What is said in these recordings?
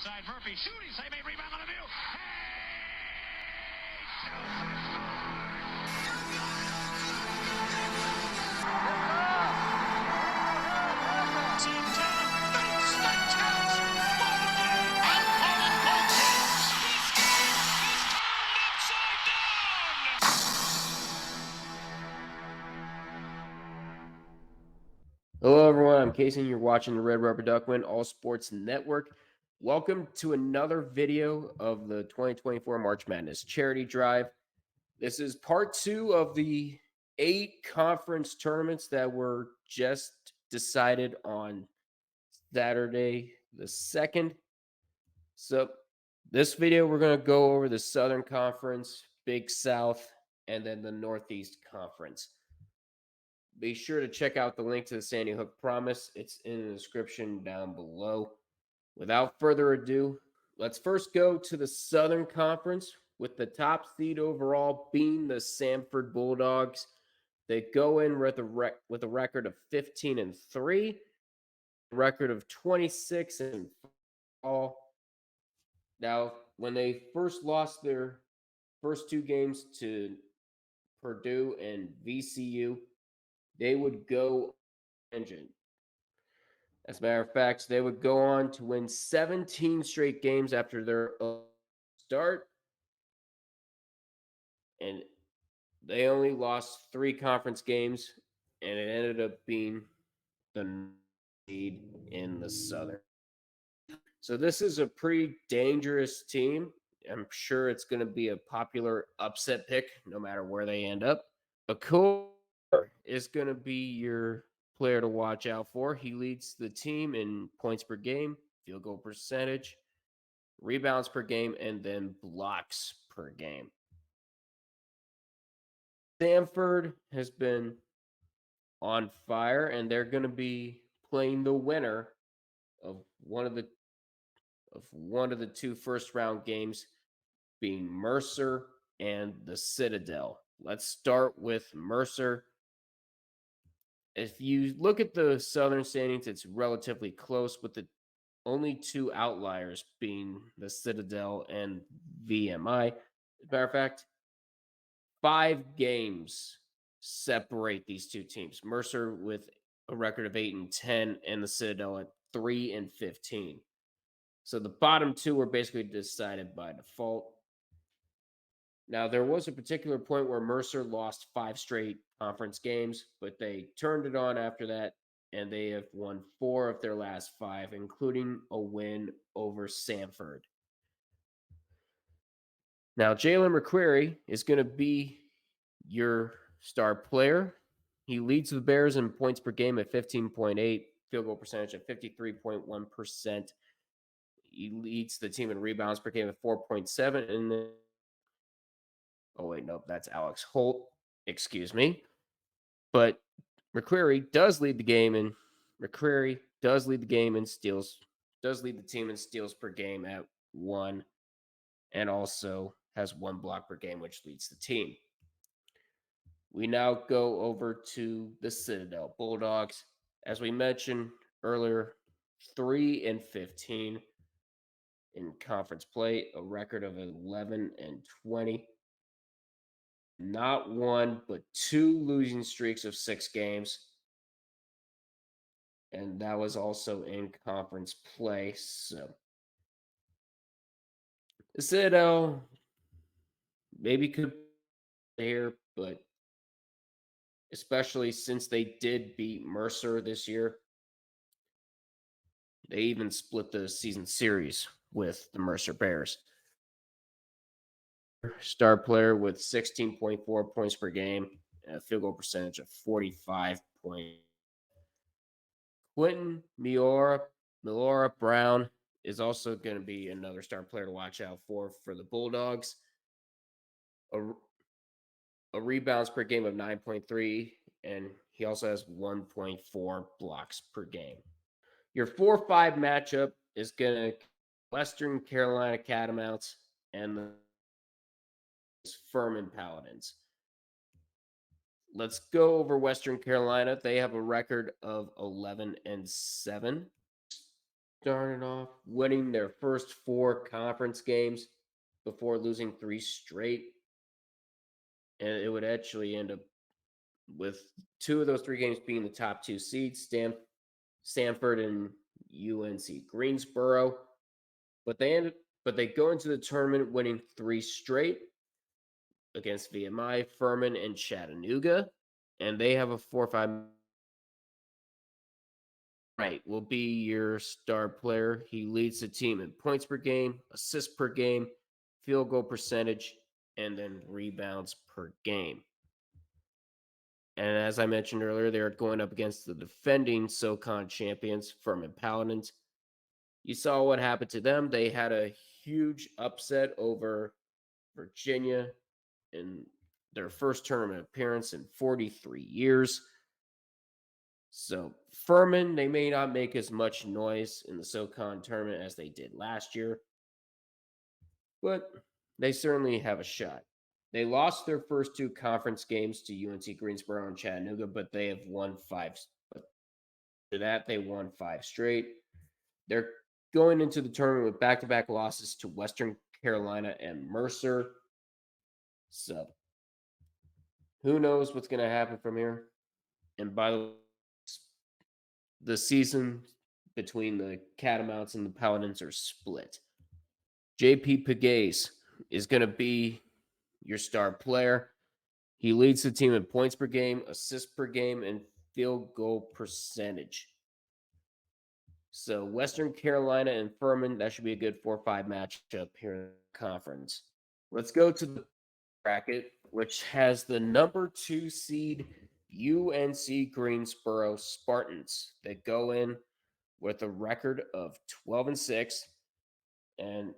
inside Murphy. Shooting, save a rebound on the view. Hello, everyone. I'm Casey, and you're watching the Red Rubber Duckman All Sports Network. Welcome to another video of the 2024 March Madness Charity Drive. This is part 2 of the 8 conference tournaments that were just decided on Saturday the 2nd. So this video, we're going to go over the Southern Conference, Big South, and then the Northeast Conference. Be sure to check out the link to the Sandy Hook Promise. It's in the description down below. Without further ado, let's first go to the Southern Conference with the top seed overall being the Samford Bulldogs. They go in with a record of 15-3, record of 26-4. Now, when they first lost their first 2 games to Purdue and VCU, they would go engine. As a matter of fact, they would go on to win 17 straight games after their start. And they only lost 3 conference games, and it ended up being the lead in the Southern. So this is a pretty dangerous team. I'm sure it's going to be a popular upset pick no matter where they end up. Akor is going to be your player to watch out for. He leads the team in points per game, field goal percentage, rebounds per game, and then blocks per game. Samford has been on fire, and they're going to be playing the winner of one of the 2 first-round games, being Mercer and the Citadel. Let's start with Mercer. If you look at the Southern standings, it's relatively close, with the only 2 outliers being the Citadel and VMI. As a matter of fact, 5 games separate these 2 teams. Mercer with a record of 8-10, and the Citadel at 3-15. So the bottom 2 were basically decided by default. Now, there was a particular point where Mercer lost 5 straight conference games, but they turned it on after that, and they have won 4 of their last 5, including a win over Samford. Now, Jalen McQuarrie is going to be your star player. He leads the Bears in points per game at 15.8, field goal percentage at 53.1%. He leads the team in rebounds per game at 4.7, and then that's Alex Holt. Excuse me. But McQuarrie does lead the game in steals, does lead the team in steals per game at 1, and also has 1 block per game, which leads the team. We now go over to the Citadel Bulldogs. As we mentioned earlier, 3-15 in conference play, a record of 11-20. Not 1, but 2 losing streaks of 6 games. And that was also in conference play. So the Citadel maybe could here, but especially since they did beat Mercer this year, they even split the season series with the Mercer Bears. Star player with 16.4 points per game and a field goal percentage of 45 points. Quentin Milora Brown is also going to be another star player to watch out for the Bulldogs. A rebounds per game of 9.3, and he also has 1.4 blocks per game. Your 4-5 matchup is going to Western Carolina Catamounts and the Furman Paladins. Let's go over Western Carolina. They have a record of 11-7. started off winning their first 4 conference games before losing 3 straight. And it would actually end up with 2 of those 3 games being the top 2 seeds, Stanford and UNC Greensboro. But they go into the tournament winning 3 straight against VMI, Furman, and Chattanooga. And they have a 4-5. Right, will be your star player. He leads the team in points per game, assists per game, field goal percentage, and then rebounds per game. And as I mentioned earlier, they're going up against the defending SoCon champions, Furman Paladins. You saw what happened to them. They had a huge upset over Virginia in their first tournament appearance in 43 years. So Furman, they may not make as much noise in the SoCon tournament as they did last year, but they certainly have a shot. They lost their first 2 conference games to UNC Greensboro and Chattanooga, but they have won 5. After that, they won 5 straight. They're going into the tournament with back-to-back losses to Western Carolina and Mercer. So who knows what's going to happen from here? And by the season between the Catamounts and the Paladins are split. JP Pegues is going to be your star player. He leads the team in points per game, assists per game, and field goal percentage. So Western Carolina and Furman, that should be a good 4-5 matchup here in the conference. Let's go to the bracket, which has the number 2 seed UNC Greensboro Spartans that go in with a record of 12-6. And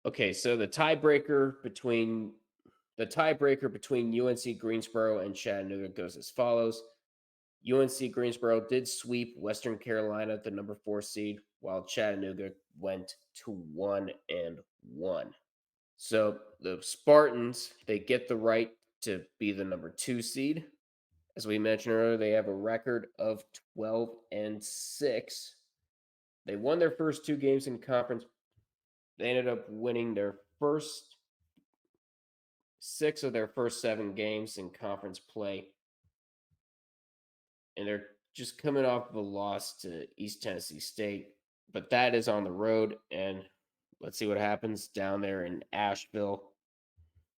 okay, so the tiebreaker between UNC Greensboro and Chattanooga goes as follows. UNC Greensboro did sweep Western Carolina, the number 4 seed, while Chattanooga went to 1-1. So the Spartans, they get the right to be the number 2 seed. As we mentioned earlier, they have a record of 12-6. They won their first 2 games in conference. They ended up winning their first 6 of their first 7 games in conference play. And they're just coming off of a loss to East Tennessee State. But that is on the road. And let's see what happens down there in Asheville.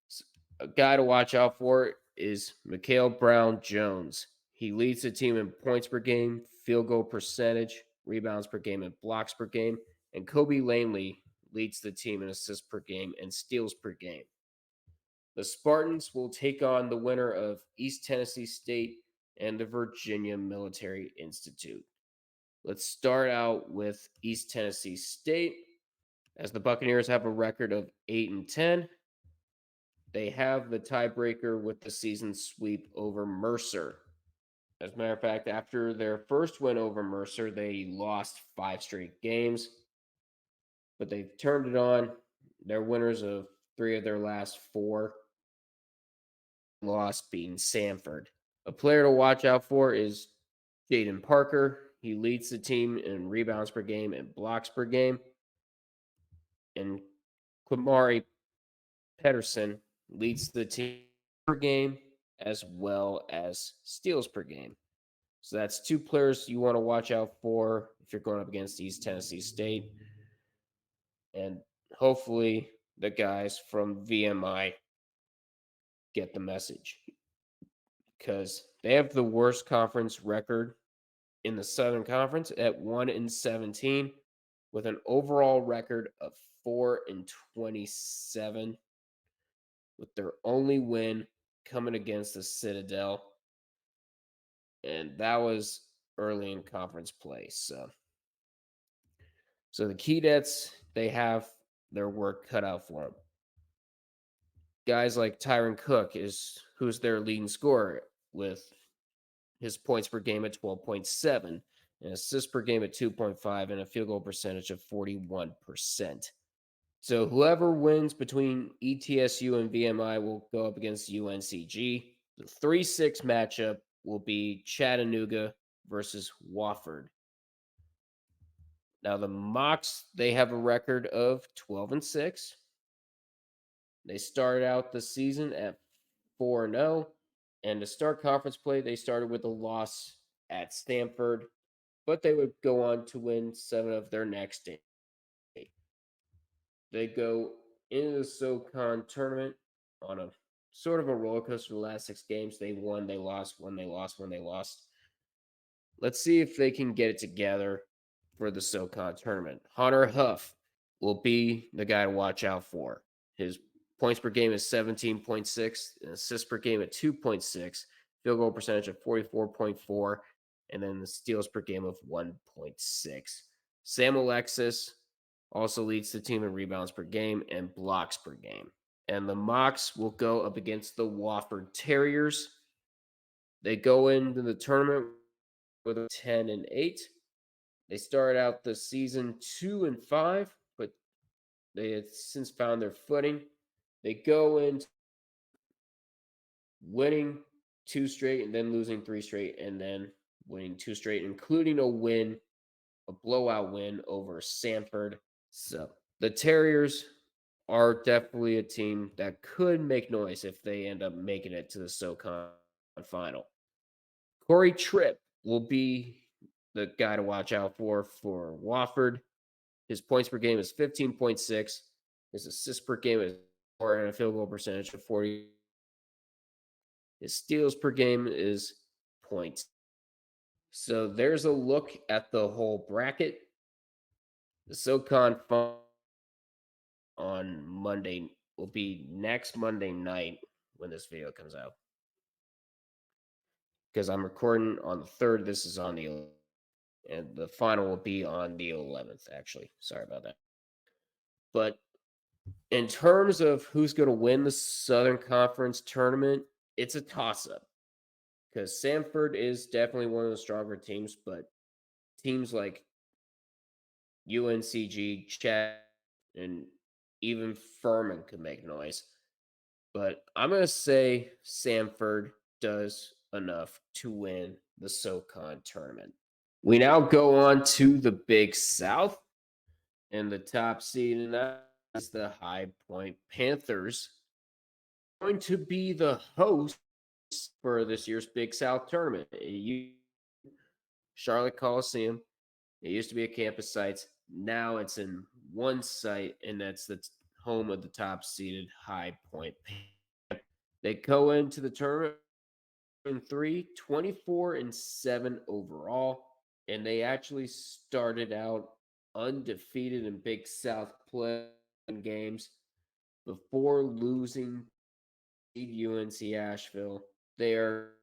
So a guy to watch out for is Mikhail Brown-Jones. He leads the team in points per game, field goal percentage, rebounds per game, and blocks per game. And Kobe Langley leads the team in assists per game and steals per game. The Spartans will take on the winner of East Tennessee State and the Virginia Military Institute. Let's start out with East Tennessee State. As the Buccaneers have a record of 8-10, they have the tiebreaker with the season sweep over Mercer. As a matter of fact, after their first win over Mercer, they lost 5 straight games, but they've turned it on. They're winners of 3 of their last 4. Loss being Sanford. A player to watch out for is Jaden Parker. He leads the team in rebounds per game and blocks per game. And Quamari Pedersen leads the team per game as well as steals per game. So that's 2 players you want to watch out for if you're going up against East Tennessee State. And hopefully the guys from VMI get the message, because they have the worst conference record in the Southern Conference at 1-17 with an overall record of 4-27, with their only win coming against the Citadel. And that was early in conference play. So the Keydets, they have their work cut out for them. Guys like Tyron Cook who's their leading scorer with his points per game at 12.7, an assist per game at 2.5, and a field goal percentage of 41%. So whoever wins between ETSU and VMI will go up against UNCG. The 3-6 matchup will be Chattanooga versus Wofford. Now the Mocs, they have a record of 12-6. They started out the season at 4-0, and to start conference play, they started with a loss at Stanford, but they would go on to win 7 of their next 8. They go into the SoCon tournament on a sort of a roller coaster. The last 6 games, they won, they lost, won, they lost, won, they lost. Let's see if they can get it together for the SoCon tournament. Hunter Huff will be the guy to watch out for. His points per game is 17.6, assists per game at 2.6, field goal percentage of 44.4, and then the steals per game of 1.6. Sam Alexis also leads the team in rebounds per game and blocks per game. And the Mocs will go up against the Wofford Terriers. They go into the tournament with a 10-8. They started out the season 2-5, but they have since found their footing. They go into winning 2 straight and then losing 3 straight and then winning 2 straight, including a blowout win over Sanford. So the Terriers are definitely a team that could make noise if they end up making it to the SoCon final. Corey Tripp will be the guy to watch out for Wofford. His points per game is 15.6. His assists per game is 4 and a field goal percentage of 40. His steals per game is 0. So there's a look at the whole bracket. The SoCon on Monday will be next Monday night when this video comes out. Because I'm recording on the 3rd, this is on the 11th, and the final will be on the 11th, actually. Sorry about that. But in terms of who's going to win the Southern Conference tournament, it's a toss-up. Because Sanford is definitely one of the stronger teams, but teams like UNCG, Chat, and even Furman could make noise. But I'm going to say Sanford does enough to win the SoCon tournament. We now go on to the Big South, and the top seed in that is the High Point Panthers. Going to be the host for this year's Big South tournament. Charlotte Coliseum. It used to be a campus site. Now it's in one site, and that's the home of the top seeded High Point Panthers. They go into the tournament in 24-7 overall, and they actually started out undefeated in Big South play games before losing UNC Asheville. They are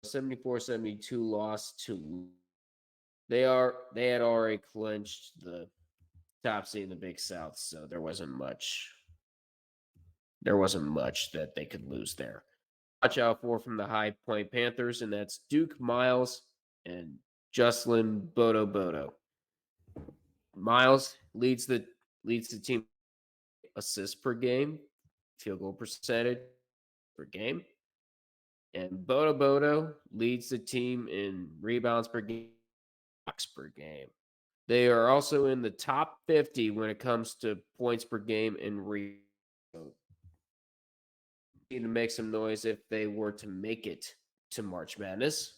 74-72 loss to. They had already clinched the top seed in the Big South, so there wasn't much that they could lose there. Watch out for from the High Point Panthers, and that's Duke Miles and Jocelyn Bodo. Miles leads the team assists per game, field goal percentage per game, and Bodo leads the team in rebounds per game, blocks per game. They are also in the top 50 when it comes to points per game and rebounds. Need to make some noise if they were to make it to March Madness.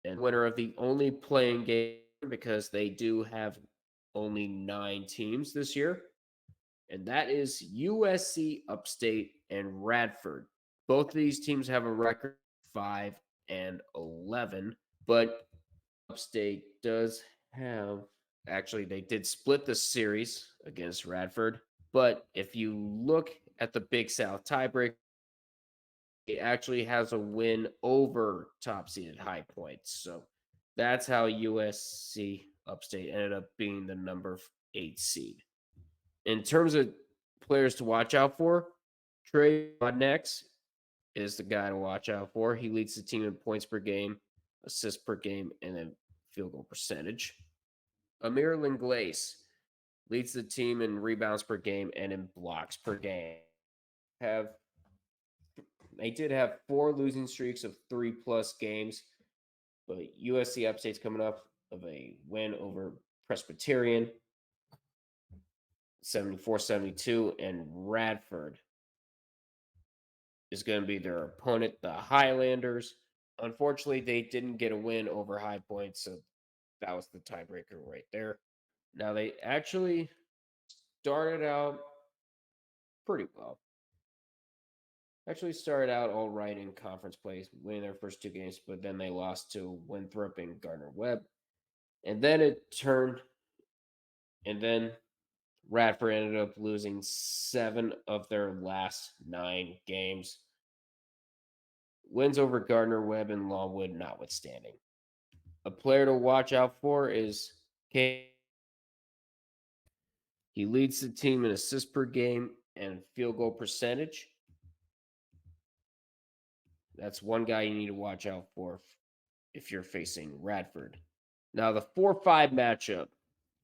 And winner of the only playing game, because they do have only 9 teams this year, and that is USC Upstate and Radford. Both of these teams have a record 5-11, but Upstate does have, actually, they did split the series against Radford, but if you look at the Big South tiebreak, it actually has a win over top seeded High Point. So that's how USC Upstate ended up being the number 8 seed. In terms of players to watch out for, Trey Rodnex is the guy to watch out for. He leads the team in points per game, assists per game, and then field goal percentage. Amir Linglace leads the team in rebounds per game and in blocks per game. They did have 4 losing streaks of 3+ games, but USC Upstate's coming up of a win over Presbyterian, 74-72, and Radford is going to be their opponent, the Highlanders. Unfortunately, they didn't get a win over High Point, so that was the tiebreaker right there. Now, they actually started out pretty well. Actually started out all right in conference play, winning their first two games, but then they lost to Winthrop and Gardner Webb. And then it turned, and then Radford ended up losing 7 of their last 9 games. Wins over Gardner Webb and Longwood notwithstanding. A player to watch out for is K. He leads the team in assists per game and field goal percentage. That's one guy you need to watch out for if you're facing Radford. Now, the 4-5 matchup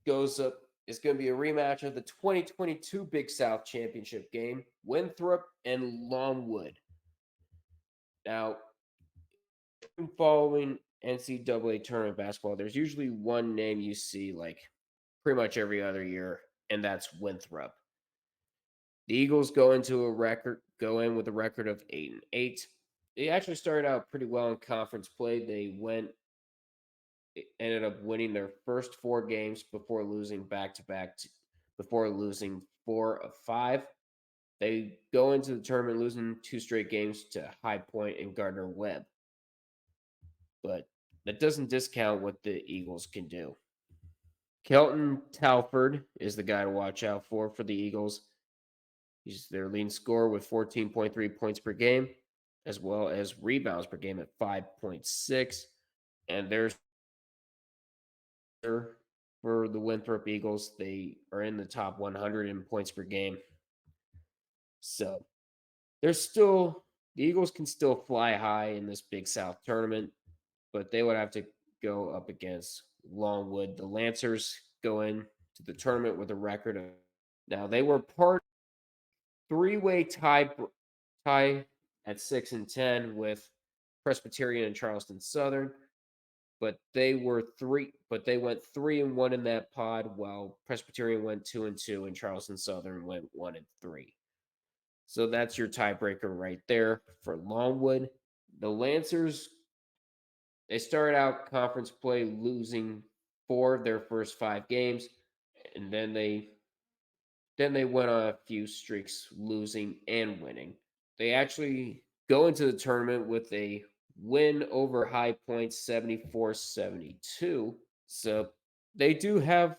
goes up. It's going to be a rematch of the 2022 Big South Championship game, Winthrop and Longwood. Now, following NCAA tournament basketball, there's usually one name you see like pretty much every other year, and that's Winthrop. The Eagles go in with a record of 8-8. They actually started out pretty well in conference play. They ended up winning their first 4 games before losing back-to-back, before losing 4 of 5. They go into the tournament losing 2 straight games to High Point and Gardner Webb. But that doesn't discount what the Eagles can do. Kelton Talford is the guy to watch out for the Eagles. He's their leading scorer with 14.3 points per game, as well as rebounds per game at 5.6. And there's for the Winthrop Eagles, they are in the top 100 in points per game. So the Eagles can still fly high in this Big South tournament, but they would have to go up against Longwood. The Lancers go in to the tournament with a record of. Now, they were part 3-way tie at 6-10 with Presbyterian and Charleston Southern, but they went 3-1 in that pod, while Presbyterian went 2-2 and Charleston Southern went 1-3. So that's your tiebreaker right there for Longwood. The Lancers, they started out conference play losing 4 of their first 5 games, and then they went on a few streaks, losing and winning. They actually go into the tournament with a win over High Point 74-72. So they do have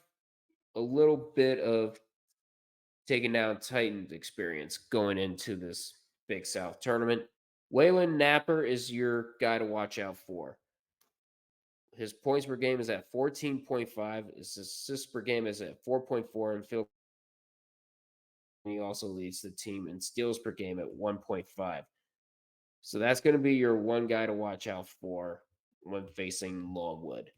a little bit of taking down Titans experience going into this Big South tournament. Waylon Napper is your guy to watch out for. His points per game is at 14.5. His assists per game is at 4.4, and field. He also leads the team in steals per game at 1.5. So that's going to be your one guy to watch out for when facing Longwood.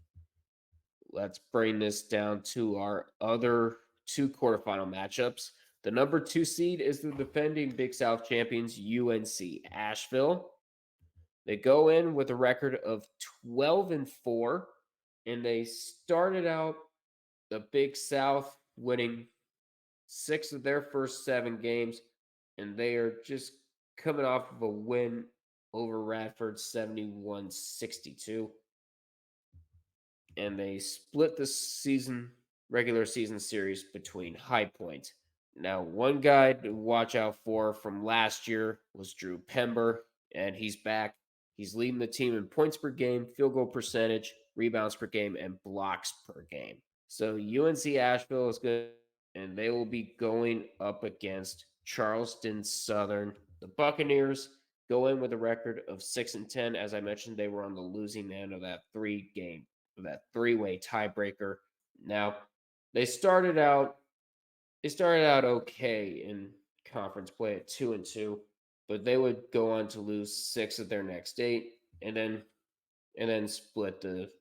Let's bring this down to our other 2 quarterfinal matchups. The number 2 seed is the defending Big South champions, UNC Asheville. They go in with a record of 12-4, and they started out the Big South winning 6 of their first 7 games, and they are just coming off of a win over Radford 71-62. And they split the regular season series between High Point. Now, one guy to watch out for from last year was Drew Pember, and he's back. He's leading the team in points per game, field goal percentage, rebounds per game, and blocks per game. So UNC Asheville is good, and they will be going up against Charleston Southern. The Buccaneers go in with a record of 6-10. As I mentioned, they were on the losing end of that 3-way tiebreaker. Now, they started out okay in conference play at 2-2, but they would go on to lose 6 of their next 8, and then split the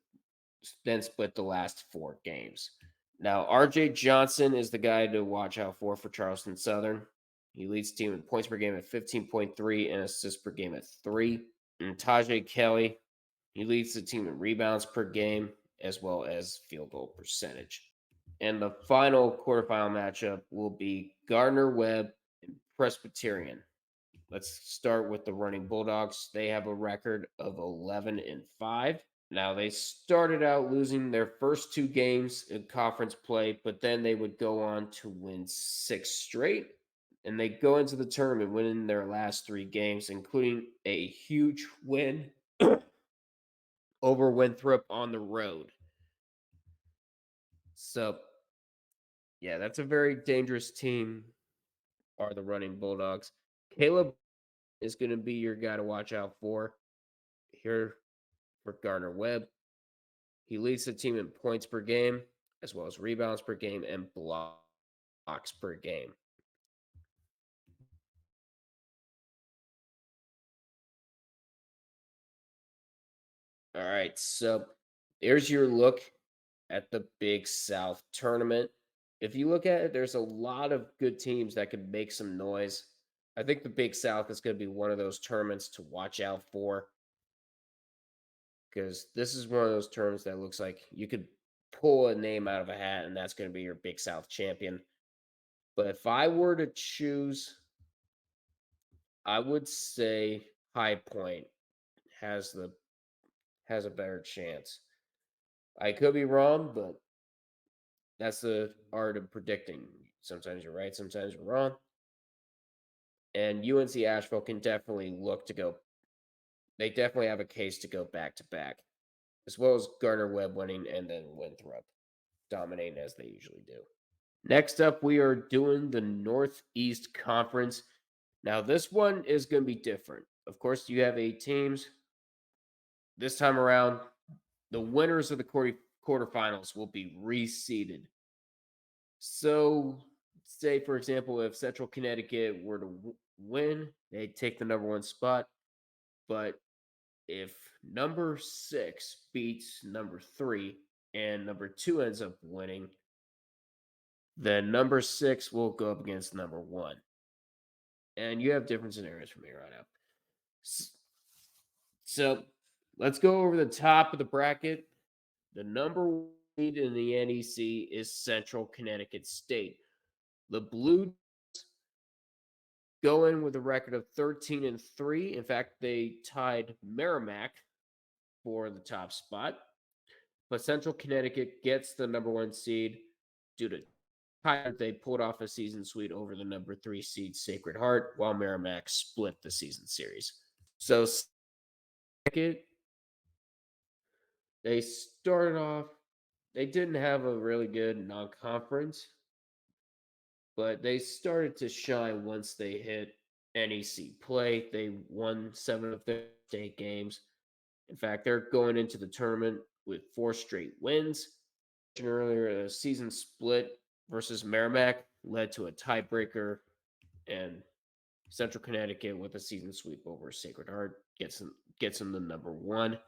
last 4 games. Now, RJ Johnson is the guy to watch out for Charleston Southern. He leads the team in points per game at 15.3 and assists per game at 3. And Tajay Kelly, he leads the team in rebounds per game as well as field goal percentage. And the final quarterfinal matchup will be Gardner Webb and Presbyterian. Let's start with the Running Bulldogs. They have a record of 11-5. Now, they started out losing their first two games in conference play, but then they would go on to win 6 straight. And they go into the tournament winning their last 3 games, including a huge win over Winthrop on the road. So, yeah, that's a very dangerous team, are the Running Bulldogs. Caleb is going to be your guy to watch out for here for Gardner Webb. He leads the team in points per game, as well as rebounds per game and blocks per game. All right, so there's your look at the Big South tournament. If you look at it, there's a lot of good teams that could make some noise. I think the Big South is going to be one of those tournaments to watch out for, because this is one of those tournaments that looks like you could pull a name out of a hat and that's going to be your Big South champion. But if I were to choose, I would say High Point has a better chance. I could be wrong, but that's the art of predicting. Sometimes you're right, sometimes you're wrong. And UNC Asheville can definitely look to go. They definitely have a case to go back to back, as well as Gardner Webb winning and then Winthrop dominating as they usually do. Next up, we are doing the Northeast Conference. Now, this one is going to be different. Of course, you have 8 teams. This time around, the winners of the quarterfinals will be reseeded. So, say, for example, if Central Connecticut were to win, they'd take the #1 spot. But if number 6 beats number 3 and number 2 ends up winning, then number 6 will go up against number 1. And you have different scenarios from here on out. So let's go over the top of the bracket. The number 1 seed in the NEC is Central Connecticut State. The Blue go in with a record of 13-3. In fact, they tied Merrimack for the top spot. But Central Connecticut gets the number 1 seed due to they pulled off a season sweep over the number 3 seed Sacred Heart, while Merrimack split the season series. So they started off, they didn't have a really good non-conference, but they started to shine once they hit NEC play. They won 7 of their 8 games. In fact, they're going into the tournament with 4 straight wins. Earlier, a season split versus Merrimack led to a tiebreaker, and Central Connecticut with a season sweep over Sacred Heart gets them the number 1.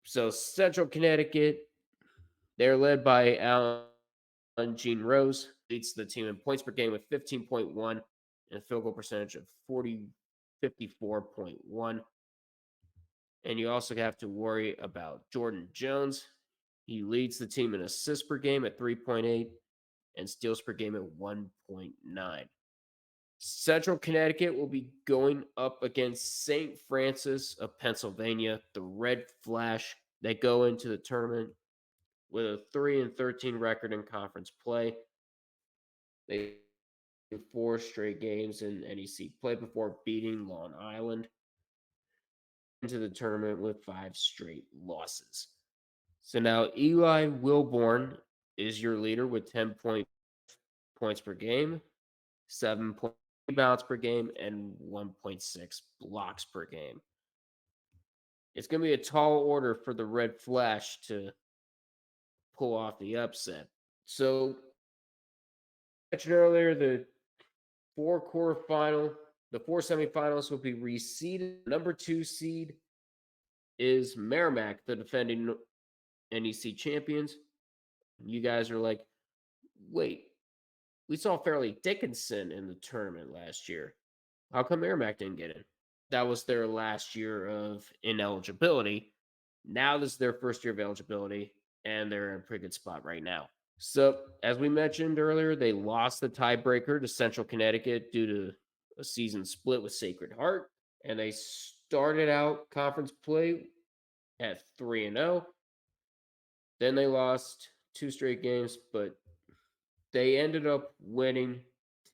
So Central Connecticut, they're led by Alan Gene Rose, leads the team in points per game with 15.1 and a field goal percentage of 54.1. And you also have to worry about Jordan Jones. He leads the team in assists per game at 3.8 and steals per game at 1.9. Central Connecticut will be going up against St. Francis of Pennsylvania, the Red Flash. They go into the tournament with a 3-13 record in conference play. They do 4 straight games in NEC play before beating Long Island into the tournament with 5 straight losses. So now Eli Wilborn is your leader with 10 points per game, 7 rebounds per game, and 1.6 blocks per game. It's going to be a tall order for the Red Flash to pull off the upset. So, I mentioned earlier, the 4 semifinals will be reseeded. Number 2 seed is Merrimack, the defending NEC champions. You guys are like, wait, we saw Fairleigh Dickinson in the tournament last year. How come Merrimack didn't get in? That was their last year of ineligibility. Now this is their first year of eligibility, and they're in a pretty good spot right now. So, as we mentioned earlier, they lost the tiebreaker to Central Connecticut due to a season split with Sacred Heart, and they started out conference play at 3-0. Then they lost two straight games, but they ended up winning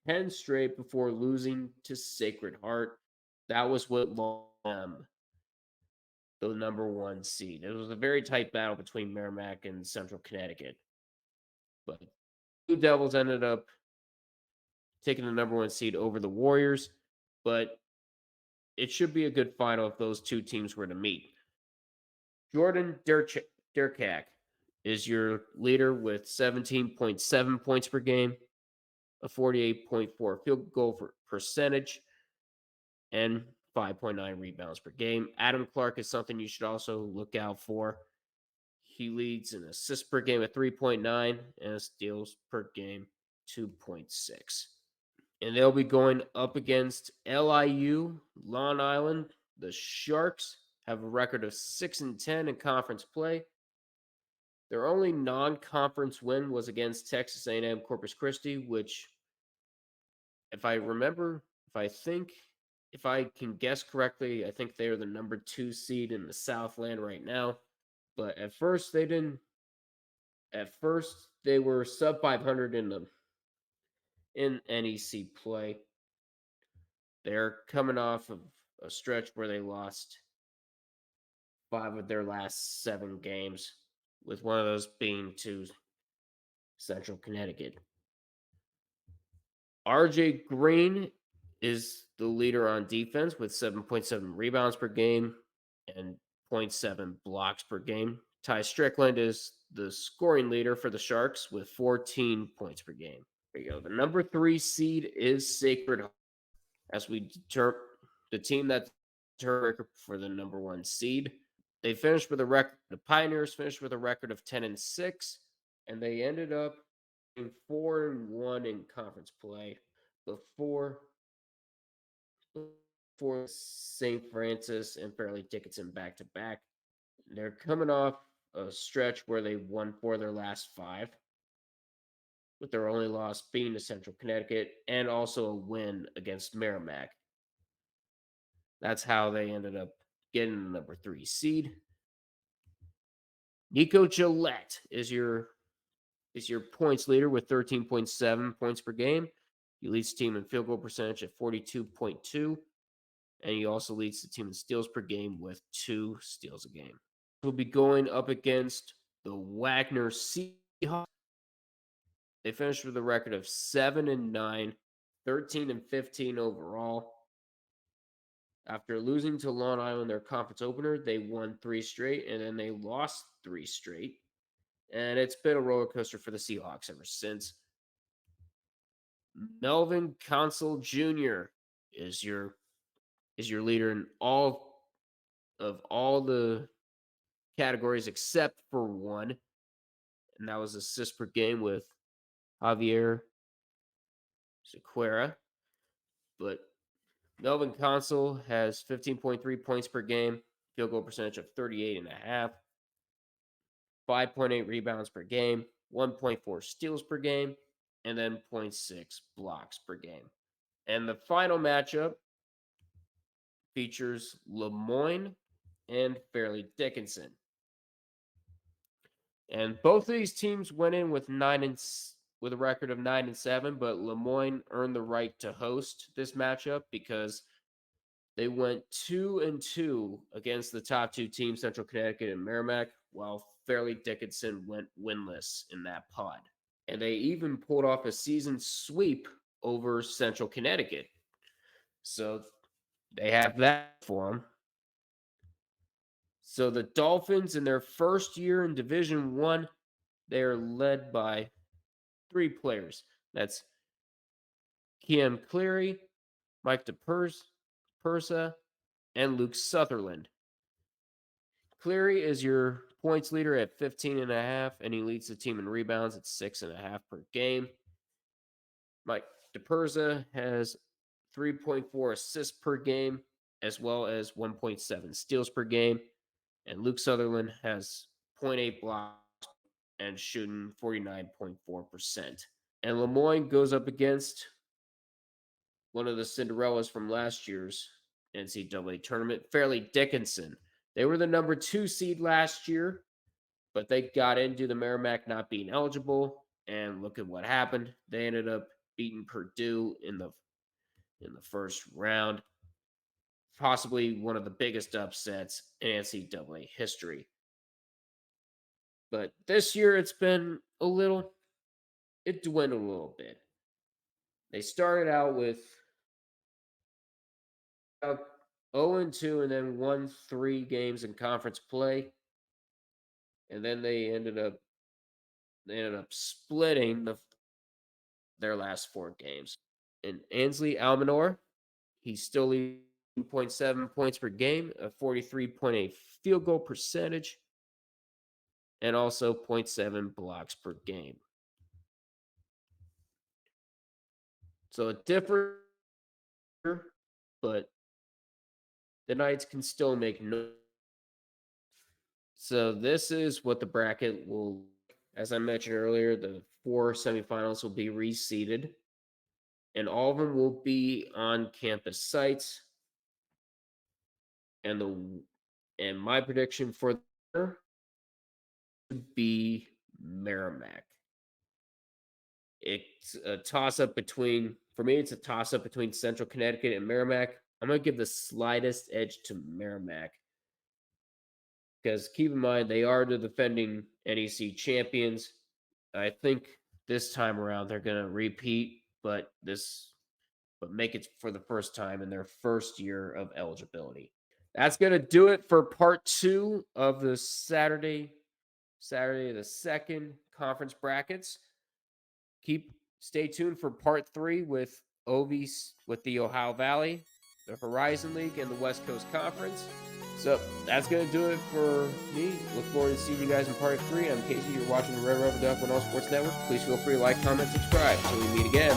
10 straight before losing to Sacred Heart. That was what lost them the number one seed. It was a very tight battle between Merrimack and Central Connecticut. But Blue Devils ended up taking the number one seed over the Warriors. But it should be a good final if those two teams were to meet. Jordan Derkak is your leader with 17.7 points per game, a 48.4 field goal percentage, and 5.9 rebounds per game. Adam Clark is something you should also look out for. He leads in assists per game at 3.9 and steals per game 2.6. And they'll be going up against LIU, Long Island. The Sharks have a record of 6-10 in conference play. Their only non-conference win was against Texas A&M Corpus Christi, which, if I can guess correctly, I think they are the number 2 seed in the Southland right now. But at first they were sub 500 in NEC play. They're coming off of a stretch where they lost 5 of their last 7 games, with one of those being to Central Connecticut. RJ Green is the leader on defense with 7.7 rebounds per game and 0.7 blocks per game. Ty Strickland is the scoring leader for the Sharks with 14 points per game. There you go. The number 3 seed is Sacred Heart, as we determine the team that record for the number 1 seed. They finished with a record. The Pioneers finished with a record of 10-6, and they ended up 4-1 in conference play before St. Francis and Fairleigh Dickinson back to back. They're coming off a stretch where they won 4 of their last 5, with their only loss being to Central Connecticut and also a win against Merrimack. That's how they ended up getting the number 3 seed. Nico Gillette is your points leader with 13.7 points per game. He leads the team in field goal percentage at 42.2, and he also leads the team in steals per game with 2 steals a game. We'll be going up against the Wagner Seahawks. They finished with a record of 7-9, 13-15 overall. After losing to Long Island their conference opener, they won 3 straight, and then they lost 3 straight. And it's been a roller coaster for the Seahawks ever since. Melvin Consul Jr. is your leader in all the categories except for one, and that was assists per game with Javier Sequeira. But Melvin Consul has 15.3 points per game, field goal percentage of 38.5, 5.8 rebounds per game, 1.4 steals per game, and then 0.6 blocks per game. And the final matchup features Lemoyne and Fairleigh Dickinson. And both of these teams went in with a record of 9-7, but Lemoyne earned the right to host this matchup because they went 2-2 against the top 2 teams, Central Connecticut and Merrimack, while Fairleigh Dickinson went winless in that pod. And they even pulled off a season sweep over Central Connecticut. So they have that for them. So the Dolphins, in their first year in Division I, they are led by 3 players. That's Kian Cleary, Mike DePersa, and Luke Sutherland. Cleary is your points leader at 15.5, and he leads the team in rebounds at 6.5 per game. Mike DePersa has 3.4 assists per game, as well as 1.7 steals per game. And Luke Sutherland has 0.8 blocks and shooting 49.4%. And Lemoyne goes up against one of the Cinderellas from last year's NCAA tournament, Fairleigh Dickinson. They were the number 2 seed last year, but they got into the Merrimack not being eligible, and look at what happened. They ended up beating Purdue in the first round, possibly one of the biggest upsets in NCAA history. But this year it's been it dwindled a little bit. They started out with 0-2 and then won 3 games in conference play. And then they ended up splitting their last 4 games. And Ansley Almanor, he's still leading 0.7 points per game, a 43.8 field goal percentage, and also 0.7 blocks per game. So a different, but the Knights can still make no. So this is what the bracket will, as I mentioned earlier, the 4 semifinals will be reseeded, and all of them will be on campus sites. And my prediction for the would be Merrimack. It's a toss-up between Central Connecticut and Merrimack. I'm going to give the slightest edge to Merrimack. Because keep in mind, they are the defending NEC champions. I think this time around they're going to repeat, but make it for the first time in their first year of eligibility. That's going to do it for part 2 of the Saturday the 2nd conference brackets. Stay tuned for part 3 with the Ohio Valley, the Horizon League, and the West Coast Conference. So that's going to do it for me. Look forward to seeing you guys in part 3. I'm Casey. You're watching the Red Rubber Duck on All Sports Network. Please feel free to like, comment, subscribe. Until we meet again.